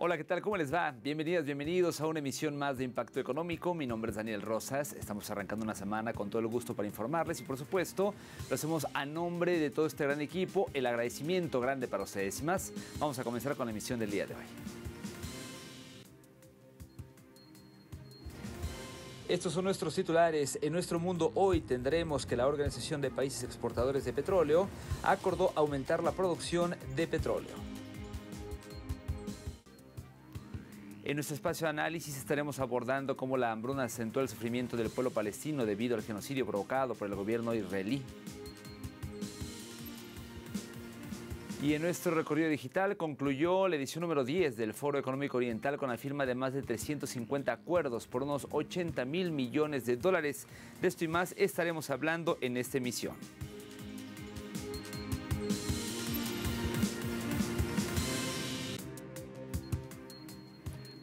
Hola, ¿qué tal? ¿Cómo les va? Bienvenidas, bienvenidos a una emisión más de Impacto Económico. Mi nombre es Daniel Rosas. Estamos arrancando una semana con todo el gusto para informarles y, por supuesto, lo hacemos a nombre de todo este gran equipo. El agradecimiento grande para ustedes. Y más, vamos a comenzar con la emisión del día de hoy. Estos son nuestros titulares. En nuestro mundo hoy tendremos que la Organización de Países Exportadores de Petróleo acordó aumentar la producción de petróleo. En nuestro espacio de análisis estaremos abordando cómo la hambruna acentuó el sufrimiento del pueblo palestino debido al genocidio provocado por el gobierno israelí. Y en nuestro recorrido digital concluyó la edición número 10 del Foro Económico Oriental con la firma de más de 350 acuerdos por unos 80.000 millones de dólares. De esto y más estaremos hablando en esta emisión.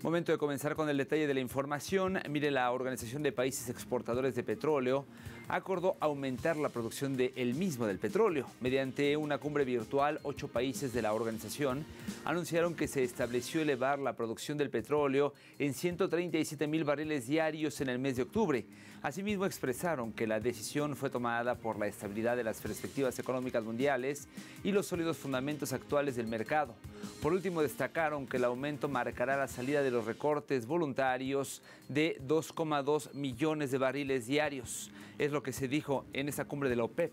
Momento de comenzar con el detalle de la información. Mire, la Organización de Países Exportadores de Petróleo acordó aumentar la producción del mismo del petróleo. Mediante una cumbre virtual, 8 países de la organización anunciaron que se estableció elevar la producción del petróleo en 137.000 barriles diarios en el mes de octubre. Asimismo, expresaron que la decisión fue tomada por la estabilidad de las perspectivas económicas mundiales y los sólidos fundamentos actuales del mercado. Por último, destacaron que el aumento marcará la salida de los recortes voluntarios de 2,2 millones de barriles diarios. Es lo que se dijo en esta cumbre de la OPEP.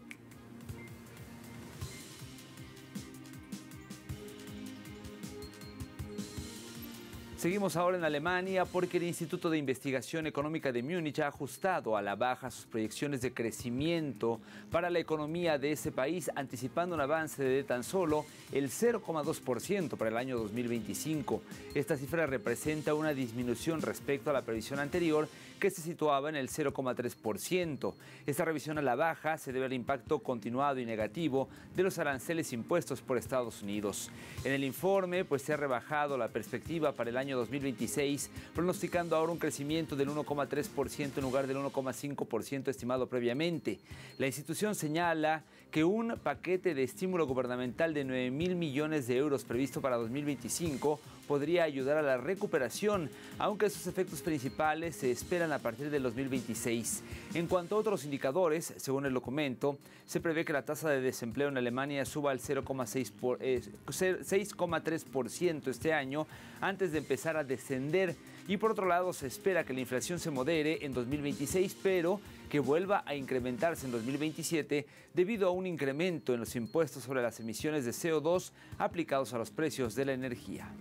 Seguimos ahora en Alemania porque el Instituto de Investigación Económica de Múnich ha ajustado a la baja sus proyecciones de crecimiento para la economía de ese país, anticipando un avance de tan solo el 0,2% para el año 2025. Esta cifra representa una disminución respecto a la previsión anterior, que se situaba en el 0,3%. Esta revisión a la baja se debe al impacto continuado y negativo de los aranceles impuestos por Estados Unidos. En el informe, se ha rebajado la perspectiva para el año 2026, pronosticando ahora un crecimiento del 1,3% en lugar del 1,5% estimado previamente. La institución señala que un paquete de estímulo gubernamental de 9.000 millones de euros previsto para 2025 podría ayudar a la recuperación, aunque sus efectos principales se esperan a partir del 2026. En cuanto a otros indicadores, según el documento, se prevé que la tasa de desempleo en Alemania suba al 6,3% este año, antes de empezar a descender. Y por otro lado, se espera que la inflación se modere en 2026, pero que vuelva a incrementarse en 2027 debido a un incremento en los impuestos sobre las emisiones de CO2 aplicados a los precios de la energía.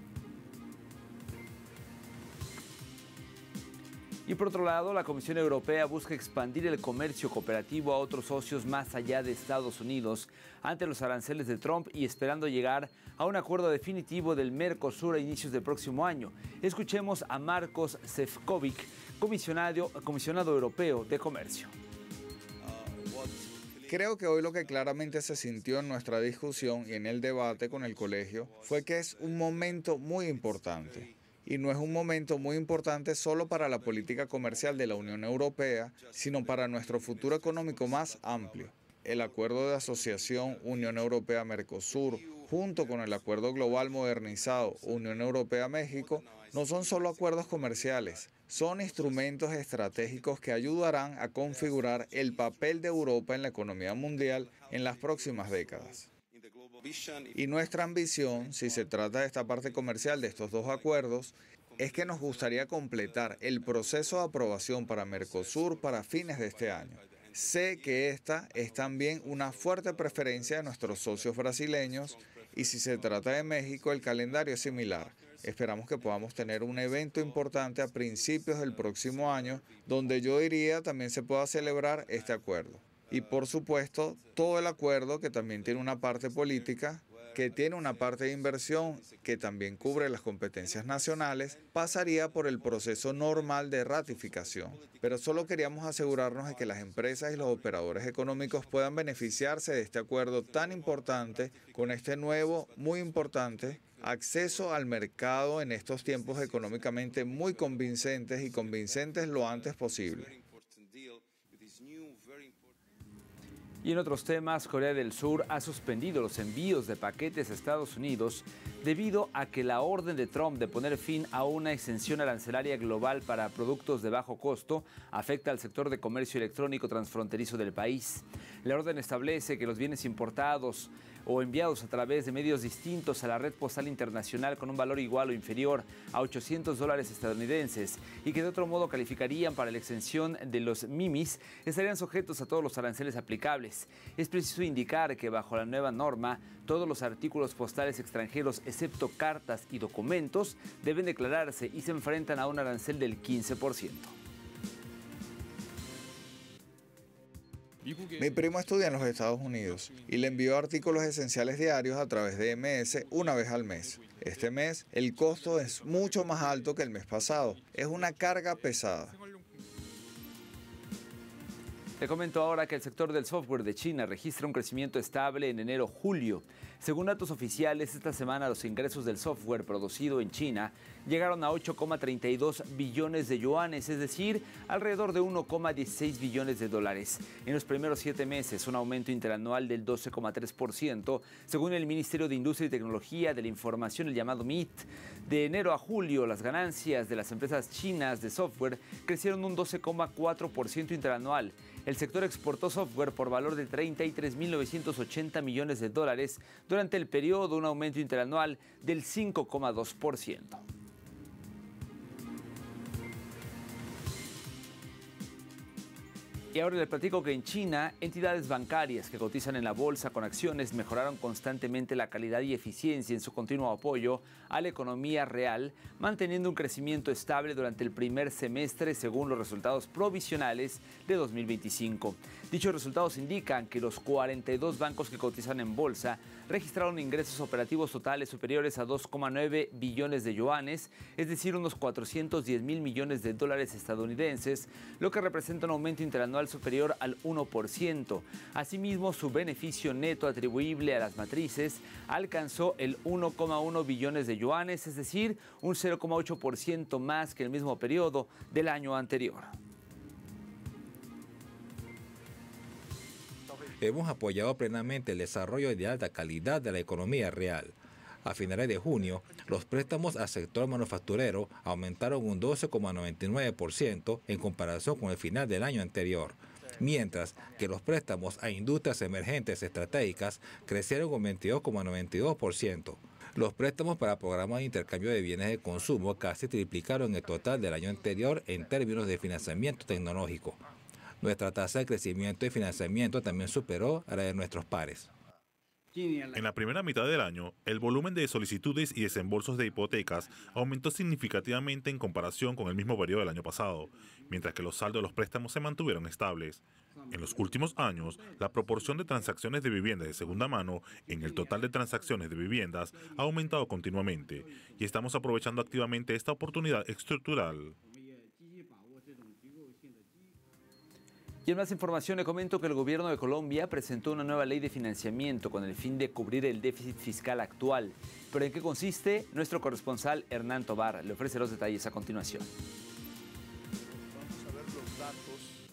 Y por otro lado, la Comisión Europea busca expandir el comercio cooperativo a otros socios más allá de Estados Unidos ante los aranceles de Trump y esperando llegar a un acuerdo definitivo del Mercosur a inicios del próximo año. Escuchemos a Marcos Šefčovič, comisionado europeo de comercio. Creo que hoy lo que claramente se sintió en nuestra discusión y en el debate con el colegio fue que es un momento muy importante. Y no es un momento muy importante solo para la política comercial de la Unión Europea, sino para nuestro futuro económico más amplio. El Acuerdo de Asociación Unión Europea-Mercosur, junto con el Acuerdo Global Modernizado Unión Europea-México, no son solo acuerdos comerciales, son instrumentos estratégicos que ayudarán a configurar el papel de Europa en la economía mundial en las próximas décadas. Y nuestra ambición, si se trata de esta parte comercial de estos dos acuerdos, es que nos gustaría completar el proceso de aprobación para Mercosur para fines de este año. Sé que esta es también una fuerte preferencia de nuestros socios brasileños y si se trata de México, el calendario es similar. Esperamos que podamos tener un evento importante a principios del próximo año, donde yo diría también se pueda celebrar este acuerdo. Y por supuesto, todo el acuerdo que también tiene una parte política, que tiene una parte de inversión, que también cubre las competencias nacionales, pasaría por el proceso normal de ratificación. Pero solo queríamos asegurarnos de que las empresas y los operadores económicos puedan beneficiarse de este acuerdo tan importante, con este nuevo, muy importante, acceso al mercado en estos tiempos económicamente muy convincentes y convincentes lo antes posible. Y en otros temas, Corea del Sur ha suspendido los envíos de paquetes a Estados Unidos debido a que la orden de Trump de poner fin a una exención arancelaria global para productos de bajo costo afecta al sector de comercio electrónico transfronterizo del país. La orden establece que los bienes importados o enviados a través de medios distintos a la red postal internacional con un valor igual o inferior a $800 estadounidenses y que de otro modo calificarían para la exención de los MIMIs estarían sujetos a todos los aranceles aplicables. Es preciso indicar que bajo la nueva norma, todos los artículos postales extranjeros, excepto cartas y documentos, deben declararse y se enfrentan a un arancel del 15%. Mi primo estudia en los Estados Unidos y le envió artículos esenciales diarios a través de MS una vez al mes. Este mes el costo es mucho más alto que el mes pasado. Es una carga pesada. Te comento ahora que el sector del software de China registra un crecimiento estable en enero-julio. Según datos oficiales, esta semana los ingresos del software producido en China llegaron a 8,32 billones de yuanes, es decir, alrededor de 1,16 billones de dólares. En los primeros 7 meses, un aumento interanual del 12,3%, según el Ministerio de Industria y Tecnología de la Información, el llamado MIT. De enero a julio, las ganancias de las empresas chinas de software crecieron un 12,4% interanual. El sector exportó software por valor de 33.980 millones de dólares durante el periodo, un aumento interanual del 5,2%. Y ahora le platico que en China, entidades bancarias que cotizan en la bolsa con acciones mejoraron constantemente la calidad y eficiencia en su continuo apoyo a la economía real, manteniendo un crecimiento estable durante el primer semestre según los resultados provisionales de 2025. Dichos resultados indican que los 42 bancos que cotizan en bolsa registraron ingresos operativos totales superiores a 2,9 billones de yuanes, es decir, unos 410.000 millones de dólares estadounidenses, lo que representa un aumento interanual superior al 1%. Asimismo, su beneficio neto atribuible a las matrices alcanzó el 1,1 billones de yuanes, es decir, un 0,8% más que el mismo periodo del año anterior. Hemos apoyado plenamente el desarrollo de alta calidad de la economía real. A finales de junio, los préstamos al sector manufacturero aumentaron un 12,99% en comparación con el final del año anterior, mientras que los préstamos a industrias emergentes estratégicas crecieron un 22,92%. Los préstamos para programas de intercambio de bienes de consumo casi triplicaron el total del año anterior en términos de financiamiento tecnológico. Nuestra tasa de crecimiento y financiamiento también superó a la de nuestros pares. En la primera mitad del año, el volumen de solicitudes y desembolsos de hipotecas aumentó significativamente en comparación con el mismo periodo del año pasado, mientras que los saldos de los préstamos se mantuvieron estables. En los últimos años, la proporción de transacciones de viviendas de segunda mano en el total de transacciones de viviendas ha aumentado continuamente y estamos aprovechando activamente esta oportunidad estructural. Y en más información le comento que el gobierno de Colombia presentó una nueva ley de financiamiento con el fin de cubrir el déficit fiscal actual. ¿Pero en qué consiste? Nuestro corresponsal Hernán Tobar le ofrece los detalles a continuación.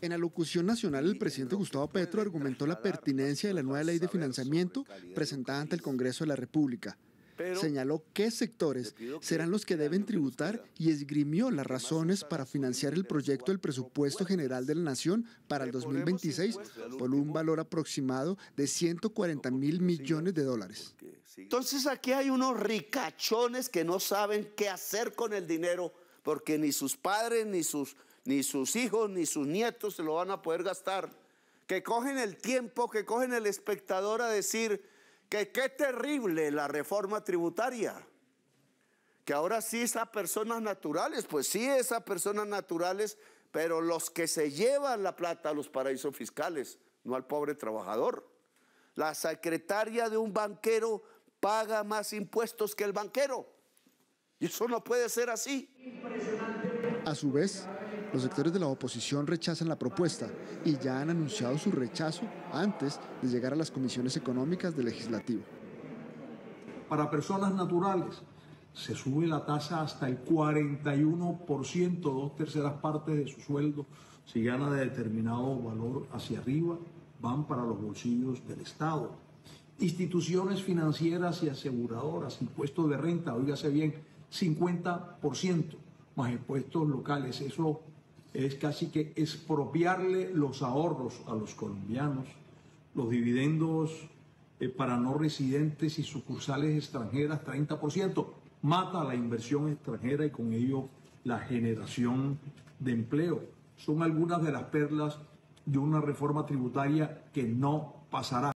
En alocución nacional, el presidente Gustavo Petro argumentó la pertinencia de la nueva ley de financiamiento presentada ante el Congreso de la República. Señaló qué sectores serán los que deben tributar y esgrimió las razones para financiar el proyecto del presupuesto general de la Nación para el 2026 por un valor aproximado de 140.000 millones de dólares. Entonces aquí hay unos ricachones que no saben qué hacer con el dinero porque ni sus padres, ni sus hijos, ni sus nietos se lo van a poder gastar. Que cogen el tiempo, que cogen el espectador a decir que qué terrible la reforma tributaria, que ahora sí es a personas naturales, pues sí es a personas naturales, pero los que se llevan la plata a los paraísos fiscales, no al pobre trabajador. La secretaria de un banquero paga más impuestos que el banquero, y eso no puede ser así. A su vez, los sectores de la oposición rechazan la propuesta y ya han anunciado su rechazo antes de llegar a las comisiones económicas del Legislativo. Para personas naturales se sube la tasa hasta el 41%, 2/3 partes de su sueldo, si gana de determinado valor hacia arriba. van para los bolsillos del Estado. Instituciones financieras y aseguradoras, impuestos de renta, óigase bien, 50% más impuestos locales. Eso es casi que expropiarle los ahorros a los colombianos, los dividendos para no residentes y sucursales extranjeras, 30%. Mata la inversión extranjera y con ello la generación de empleo. Son algunas de las perlas de una reforma tributaria que no pasará.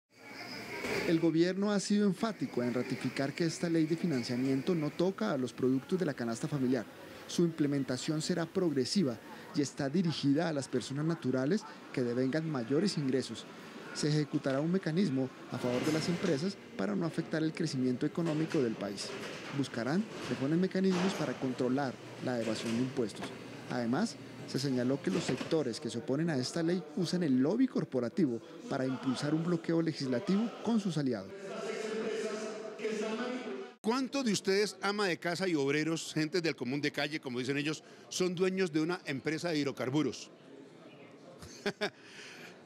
El gobierno ha sido enfático en ratificar que esta ley de financiamiento no toca a los productos de la canasta familiar. Su implementación será progresiva y está dirigida a las personas naturales que devengan mayores ingresos. Se ejecutará un mecanismo a favor de las empresas para no afectar el crecimiento económico del país. Buscarán proponer mecanismos para controlar la evasión de impuestos. Además, se señaló que los sectores que se oponen a esta ley usan el lobby corporativo para impulsar un bloqueo legislativo con sus aliados. ¿Cuántos de ustedes, ama de casa y obreros, gente del común de calle, como dicen ellos, son dueños de una empresa de hidrocarburos?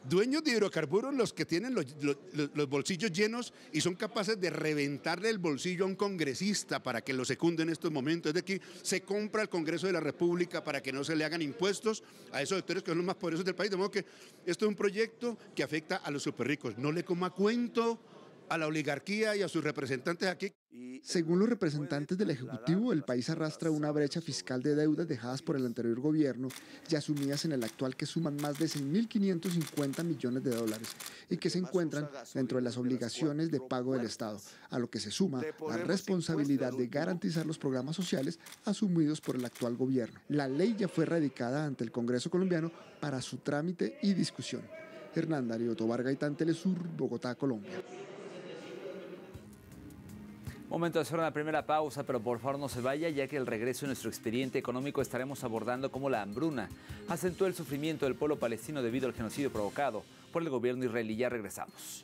Dueños de hidrocarburos los que tienen los bolsillos llenos y son capaces de reventarle el bolsillo a un congresista para que lo secunde en estos momentos. Es decir, se compra el Congreso de la República para que no se le hagan impuestos a esos sectores que son los más poderosos del país. De modo que esto es un proyecto que afecta a los superricos. No le coma cuento a la oligarquía y a sus representantes aquí. Según los representantes del Ejecutivo, el país arrastra una brecha fiscal de deudas dejadas por el anterior gobierno y asumidas en el actual que suman más de 6.550 millones de dólares y que se encuentran dentro de las obligaciones de pago del Estado, a lo que se suma la responsabilidad de garantizar los programas sociales asumidos por el actual gobierno. La ley ya fue radicada ante el Congreso colombiano para su trámite y discusión. Hernán Darío Tobar Gaitán, Telesur, Bogotá, Colombia. Momento de hacer una primera pausa, pero por favor no se vaya, ya que al regreso de nuestro expediente económico estaremos abordando cómo la hambruna acentuó el sufrimiento del pueblo palestino debido al genocidio provocado por el gobierno israelí. Ya regresamos.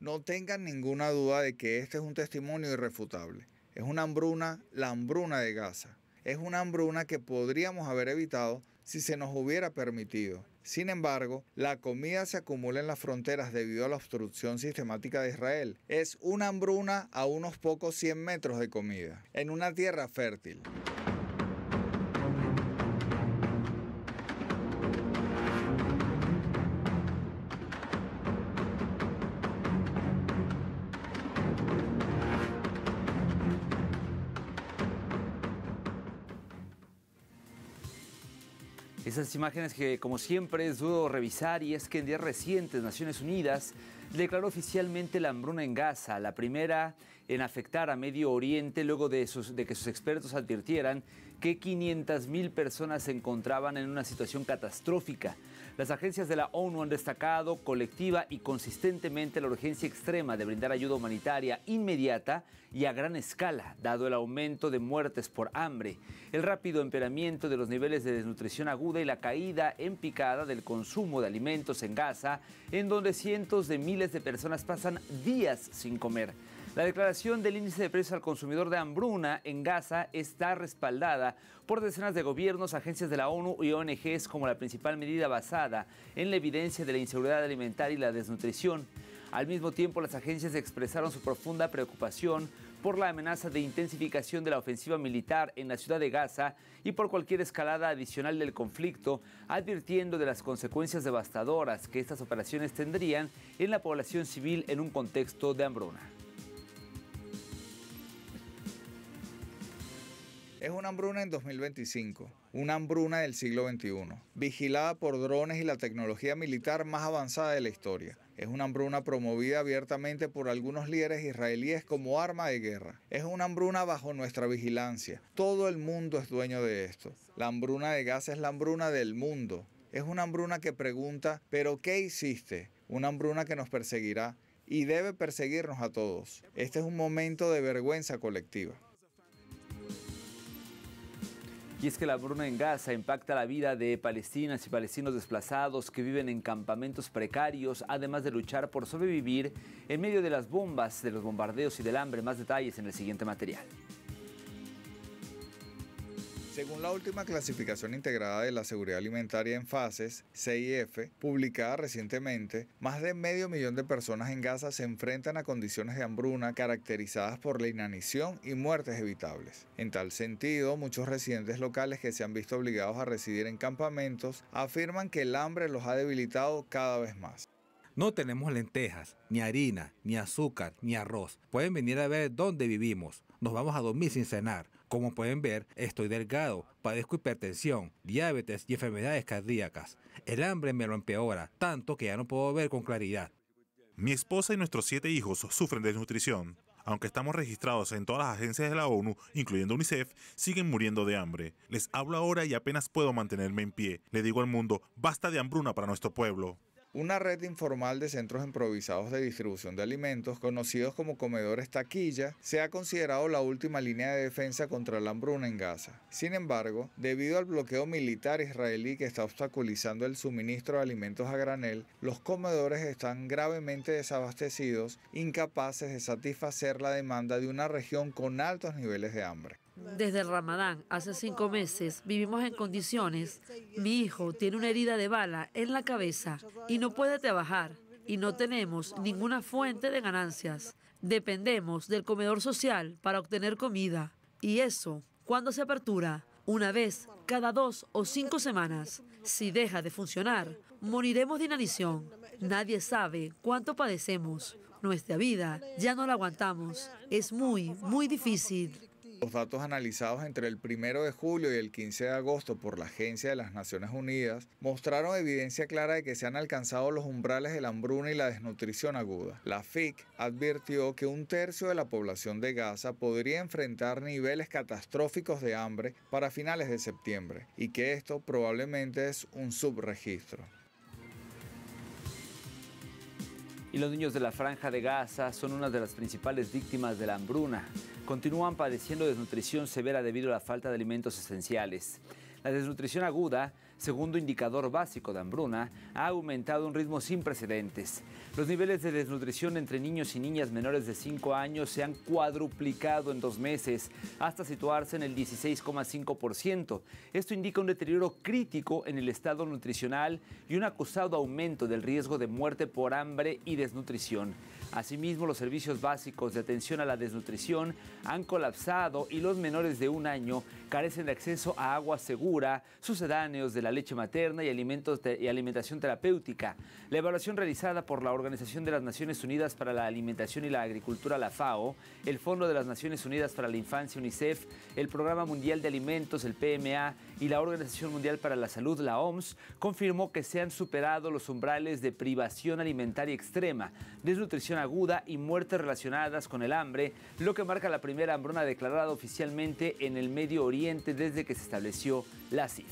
No tengan ninguna duda de que este es un testimonio irrefutable. Es una hambruna, la hambruna de Gaza. Es una hambruna que podríamos haber evitado si se nos hubiera permitido. Sin embargo, la comida se acumula en las fronteras debido a la obstrucción sistemática de Israel. Es una hambruna a unos pocos 100 metros de comida, en una tierra fértil. Esas imágenes que, como siempre, es duro revisar, y es que en días recientes Naciones Unidas declaró oficialmente la hambruna en Gaza, la primera en afectar a Medio Oriente luego de que sus expertos advirtieran que 500.000 personas se encontraban en una situación catastrófica. Las agencias de la ONU han destacado colectiva y consistentemente la urgencia extrema de brindar ayuda humanitaria inmediata y a gran escala, dado el aumento de muertes por hambre, el rápido empeoramiento de los niveles de desnutrición aguda y la caída en picada del consumo de alimentos en Gaza, en donde cientos de miles de personas pasan días sin comer. La declaración del índice de precios al consumidor de hambruna en Gaza está respaldada por decenas de gobiernos, agencias de la ONU y ONGs como la principal medida basada en la evidencia de la inseguridad alimentaria y la desnutrición. Al mismo tiempo, las agencias expresaron su profunda preocupación por la amenaza de intensificación de la ofensiva militar en la ciudad de Gaza y por cualquier escalada adicional del conflicto, advirtiendo de las consecuencias devastadoras que estas operaciones tendrían en la población civil en un contexto de hambruna. Es una hambruna en 2025, una hambruna del siglo XXI, vigilada por drones y la tecnología militar más avanzada de la historia. Es una hambruna promovida abiertamente por algunos líderes israelíes como arma de guerra. Es una hambruna bajo nuestra vigilancia. Todo el mundo es dueño de esto. La hambruna de Gaza es la hambruna del mundo. Es una hambruna que pregunta, ¿pero qué hiciste? Una hambruna que nos perseguirá y debe perseguirnos a todos. Este es un momento de vergüenza colectiva. Y es que la hambruna en Gaza impacta la vida de palestinas y palestinos desplazados que viven en campamentos precarios, además de luchar por sobrevivir en medio de las bombas, de los bombardeos y del hambre. Más detalles en el siguiente material. Según la última clasificación integrada de la seguridad alimentaria en fases, CIF, publicada recientemente, más de 500.000 de personas en Gaza se enfrentan a condiciones de hambruna caracterizadas por la inanición y muertes evitables. En tal sentido, muchos residentes locales que se han visto obligados a residir en campamentos afirman que el hambre los ha debilitado cada vez más. No tenemos lentejas, ni harina, ni azúcar, ni arroz. Pueden venir a ver dónde vivimos. Nos vamos a dormir sin cenar. Como pueden ver, estoy delgado, padezco hipertensión, diabetes y enfermedades cardíacas. El hambre me lo empeora, tanto que ya no puedo ver con claridad. Mi esposa y nuestros 7 hijos sufren de desnutrición. Aunque estamos registrados en todas las agencias de la ONU, incluyendo UNICEF, siguen muriendo de hambre. Les hablo ahora y apenas puedo mantenerme en pie. Le digo al mundo, basta de hambruna para nuestro pueblo. Una red informal de centros improvisados de distribución de alimentos, conocidos como comedores taquilla, se ha considerado la última línea de defensa contra la hambruna en Gaza. Sin embargo, debido al bloqueo militar israelí que está obstaculizando el suministro de alimentos a granel, los comedores están gravemente desabastecidos, incapaces de satisfacer la demanda de una región con altos niveles de hambre. Desde el Ramadán, hace 5 meses, vivimos en condiciones. Mi hijo tiene una herida de bala en la cabeza y no puede trabajar. Y no tenemos ninguna fuente de ganancias. Dependemos del comedor social para obtener comida. Y eso, ¿cuándo se apertura? Una vez cada 2 o 5 semanas. Si deja de funcionar, moriremos de inanición. Nadie sabe cuánto padecemos. Nuestra vida ya no la aguantamos. Es muy, muy difícil. Los datos analizados entre el 1 de julio y el 15 de agosto por la Agencia de las Naciones Unidas mostraron evidencia clara de que se han alcanzado los umbrales de la hambruna y la desnutrición aguda. La FIC advirtió que 1/3 de la población de Gaza podría enfrentar niveles catastróficos de hambre para finales de septiembre y que esto probablemente es un subregistro. Y los niños de la Franja de Gaza son una de las principales víctimas de la hambruna. Continúan padeciendo desnutrición severa debido a la falta de alimentos esenciales. La desnutrición aguda, segundo indicador básico de hambruna, ha aumentado a un ritmo sin precedentes. Los niveles de desnutrición entre niños y niñas menores de 5 años se han cuadruplicado en 2 meses, hasta situarse en el 16,5%. Esto indica un deterioro crítico en el estado nutricional y un acusado aumento del riesgo de muerte por hambre y desnutrición. Asimismo, los servicios básicos de atención a la desnutrición han colapsado y los menores de 1 año carecen de acceso a agua segura, sucedáneos de la leche materna y alimentación terapéutica. La evaluación realizada por la Organización de las Naciones Unidas para la Alimentación y la Agricultura, la FAO, el Fondo de las Naciones Unidas para la Infancia, UNICEF, el Programa Mundial de Alimentos, el PMA, y la Organización Mundial para la Salud, la OMS, confirmó que se han superado los umbrales de privación alimentaria extrema, desnutrición aguda y muertes relacionadas con el hambre, lo que marca la primera hambruna declarada oficialmente en el Medio Oriente desde que se estableció la CIF.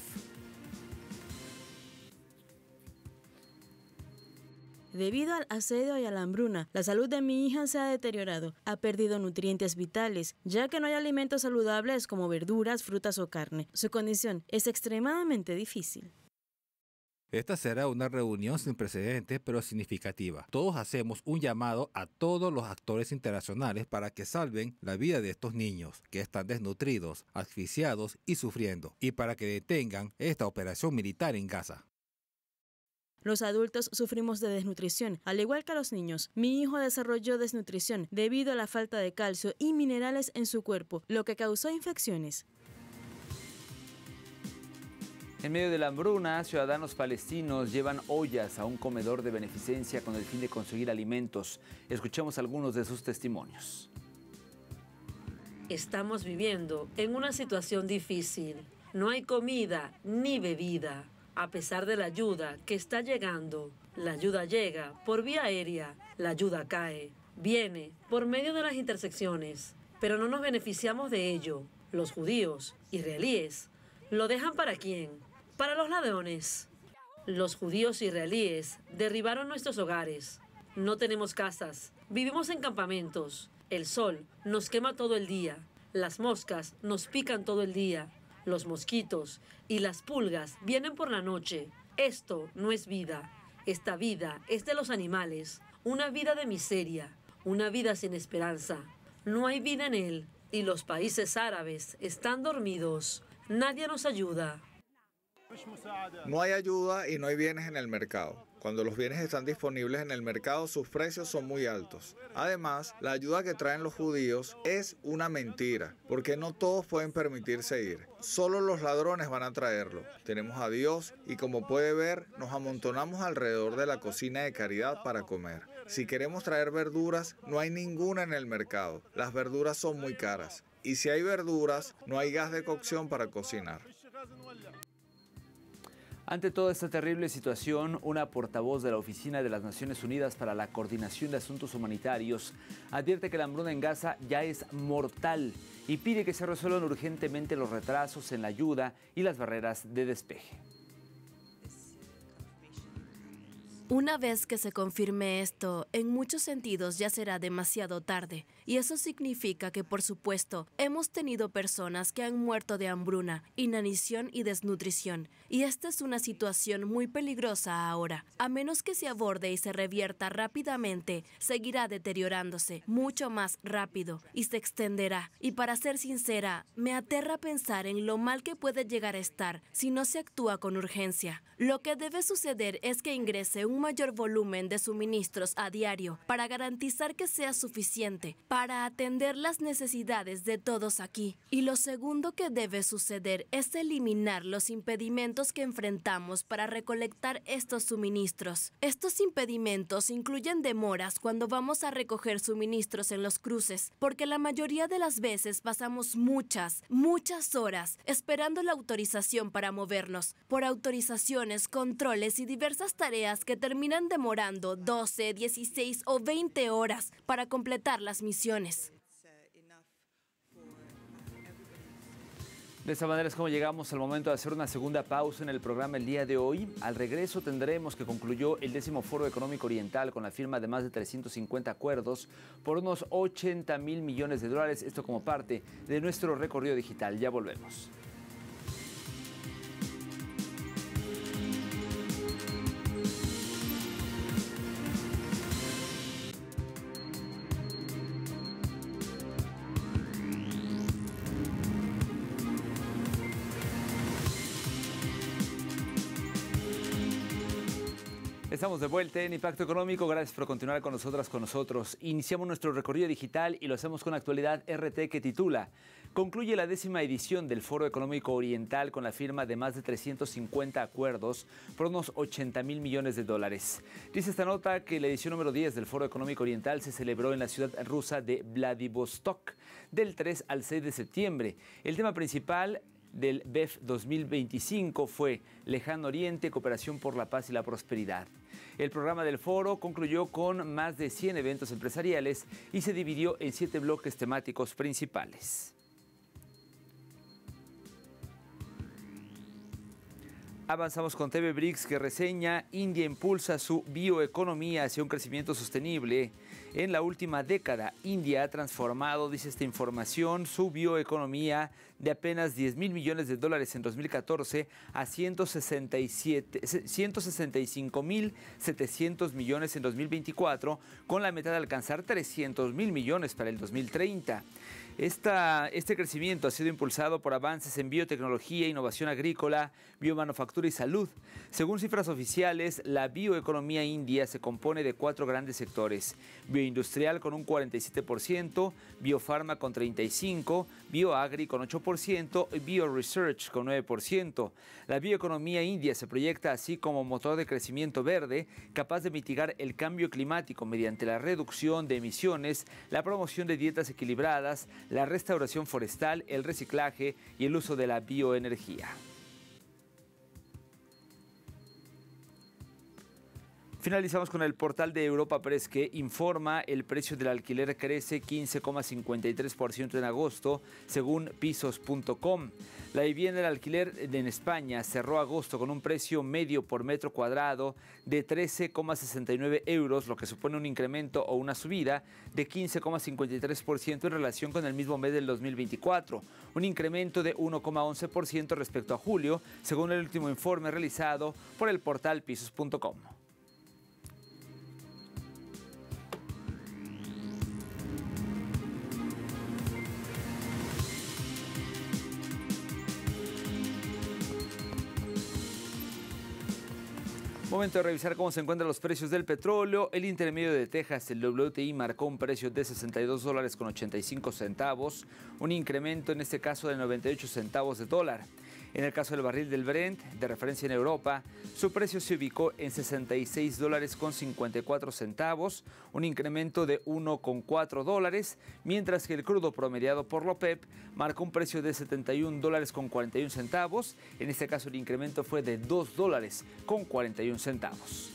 Debido al asedio y a la hambruna, la salud de mi hija se ha deteriorado. Ha perdido nutrientes vitales, ya que no hay alimentos saludables como verduras, frutas o carne. Su condición es extremadamente difícil. Esta será una reunión sin precedentes, pero significativa. Todos hacemos un llamado a todos los actores internacionales para que salven la vida de estos niños que están desnutridos, asfixiados y sufriendo, y para que detengan esta operación militar en Gaza. Los adultos sufrimos de desnutrición, al igual que los niños. Mi hijo desarrolló desnutrición debido a la falta de calcio y minerales en su cuerpo, lo que causó infecciones. En medio de la hambruna, ciudadanos palestinos llevan ollas a un comedor de beneficencia con el fin de conseguir alimentos. Escuchemos algunos de sus testimonios. Estamos viviendo en una situación difícil. No hay comida ni bebida. A pesar de la ayuda que está llegando, la ayuda llega por vía aérea, la ayuda cae, viene por medio de las intersecciones, pero no nos beneficiamos de ello. Los judíos, israelíes, ¿lo dejan para quién? Para los ladrones. Los judíos israelíes derribaron nuestros hogares. No tenemos casas, vivimos en campamentos. El sol nos quema todo el día, las moscas nos pican todo el día. Los mosquitos y las pulgas vienen por la noche. Esto no es vida. Esta vida es de los animales. Una vida de miseria. Una vida sin esperanza. No hay vida en él. Y los países árabes están dormidos. Nadie nos ayuda. No hay ayuda y no hay bienes en el mercado. Cuando los bienes están disponibles en el mercado, sus precios son muy altos. Además, la ayuda que traen los judíos es una mentira, porque no todos pueden permitirse ir. Solo los ladrones van a traerlo. Tenemos a Dios y, como puede ver, nos amontonamos alrededor de la cocina de caridad para comer. Si queremos traer verduras, no hay ninguna en el mercado. Las verduras son muy caras. Y si hay verduras, no hay gas de cocción para cocinar. Ante toda esta terrible situación, una portavoz de la Oficina de las Naciones Unidas para la Coordinación de Asuntos Humanitarios advierte que la hambruna en Gaza ya es mortal y pide que se resuelvan urgentemente los retrasos en la ayuda y las barreras de despeje. Una vez que se confirme esto, en muchos sentidos ya será demasiado tarde. Y eso significa que, por supuesto, hemos tenido personas que han muerto de hambruna, inanición y desnutrición. Y esta es una situación muy peligrosa ahora. A menos que se aborde y se revierta rápidamente, seguirá deteriorándose mucho más rápido y se extenderá. Y para ser sincera, me aterra pensar en lo mal que puede llegar a estar si no se actúa con urgencia. Lo que debe suceder es que ingrese un mayor volumen de suministros a diario para garantizar que sea suficiente para atender las necesidades de todos aquí. Y lo segundo que debe suceder es eliminar los impedimentos que enfrentamos para recolectar estos suministros. Estos impedimentos incluyen demoras cuando vamos a recoger suministros en los cruces, porque la mayoría de las veces pasamos muchas horas esperando la autorización para movernos, por autorizaciones, controles y diversas tareas que terminan demorando 12, 16 o 20 horas para completar las misiones. De esta manera es como llegamos al momento de hacer una segunda pausa en el programa el día de hoy. Al regreso tendremos que concluyó el 10º Foro Económico Oriental con la firma de más de 350 acuerdos por unos 80.000 millones de dólares. Esto como parte de nuestro recorrido digital. Ya volvemos. Estamos de vuelta en Impacto Económico. Gracias por continuar con nosotros. Iniciamos nuestro recorrido digital y lo hacemos con Actualidad RT, que titula: concluye la 10ª edición del Foro Económico Oriental con la firma de más de 350 acuerdos por unos 80.000 millones de dólares. Dice esta nota que la edición número 10 del Foro Económico Oriental se celebró en la ciudad rusa de Vladivostok del 3 al 6 de septiembre. El tema principal del BEF 2025 fue Lejano Oriente, cooperación por la paz y la prosperidad. El programa del foro concluyó con más de 100 eventos empresariales y se dividió en 7 bloques temáticos principales. Avanzamos con TV Bricks, que reseña: India impulsa su bioeconomía hacia un crecimiento sostenible. En la última década, India ha transformado, dice esta información, su bioeconomía de apenas 10.000 millones de dólares en 2014 a 165.700 millones en 2024, con la meta de alcanzar 300.000 millones para el 2030. Este crecimiento ha sido impulsado por avances en biotecnología, innovación agrícola, biomanufactura y salud. Según cifras oficiales, la bioeconomía india se compone de 4 grandes sectores: bioindustrial con un 47%, biofarma con 35%, bioagri con 8% y bioresearch con 9%. La bioeconomía india se proyecta así como motor de crecimiento verde, capaz de mitigar el cambio climático mediante la reducción de emisiones, la promoción de dietas equilibradas, la restauración forestal, el reciclaje y el uso de la bioenergía. Finalizamos con el portal de Europa Press, que informa el precio del alquiler crece 15,53% en agosto, según pisos.com. La vivienda del alquiler en España cerró agosto con un precio medio por metro cuadrado de 13,69 euros, lo que supone un incremento o una subida de 15,53% en relación con el mismo mes del 2024, un incremento de 1,11% respecto a julio, según el último informe realizado por el portal pisos.com. Momento de revisar cómo se encuentran los precios del petróleo. El intermedio de Texas, el WTI, marcó un precio de $62.85, un incremento en este caso de 98 centavos de dólar. En el caso del barril del Brent, de referencia en Europa, su precio se ubicó en $66.54, un incremento de 1,4 dólares, mientras que el crudo promediado por la OPEP marcó un precio de $71.41. En este caso, el incremento fue de $2.41.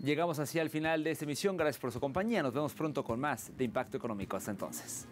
Llegamos así al final de esta emisión. Gracias por su compañía. Nos vemos pronto con más de Impacto Económico. Hasta entonces.